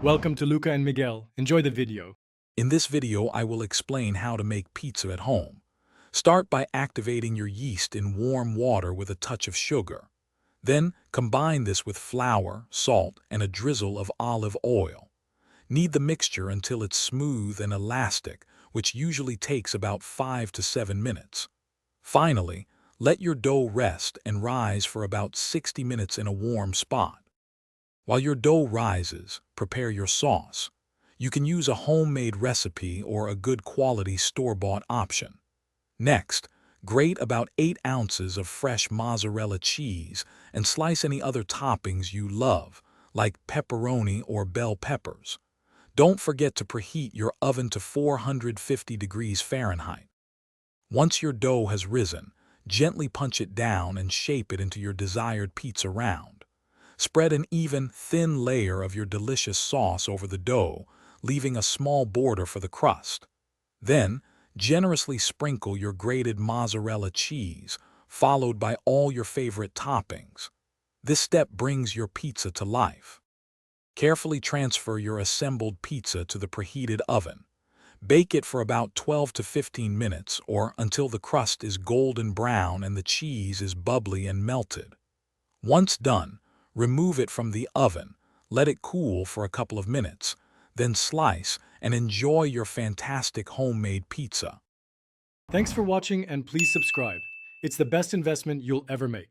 Welcome to Luca and Miguel. Enjoy the video. In this video, I will explain how to make pizza at home. Start by activating your yeast in warm water with a touch of sugar. Then, combine this with flour, salt, and a drizzle of olive oil. Knead the mixture until it's smooth and elastic, which usually takes about 5 to 7 minutes. Finally, let your dough rest and rise for about 60 minutes in a warm spot. While your dough rises, prepare your sauce. You can use a homemade recipe or a good quality store-bought option. Next, grate about 8 ounces of fresh mozzarella cheese and slice any other toppings you love, like pepperoni or bell peppers. Don't forget to preheat your oven to 450 degrees Fahrenheit. Once your dough has risen, gently punch it down and shape it into your desired pizza round. Spread an even, thin layer of your delicious sauce over the dough, leaving a small border for the crust. Then, generously sprinkle your grated mozzarella cheese, followed by all your favorite toppings. This step brings your pizza to life. Carefully transfer your assembled pizza to the preheated oven. Bake it for about 12 to 15 minutes or until the crust is golden brown and the cheese is bubbly and melted. Once done, remove it from the oven, let it cool for a couple of minutes, then slice and enjoy your fantastic homemade pizza. Thanks for watching and please subscribe. It's the best investment you'll ever make.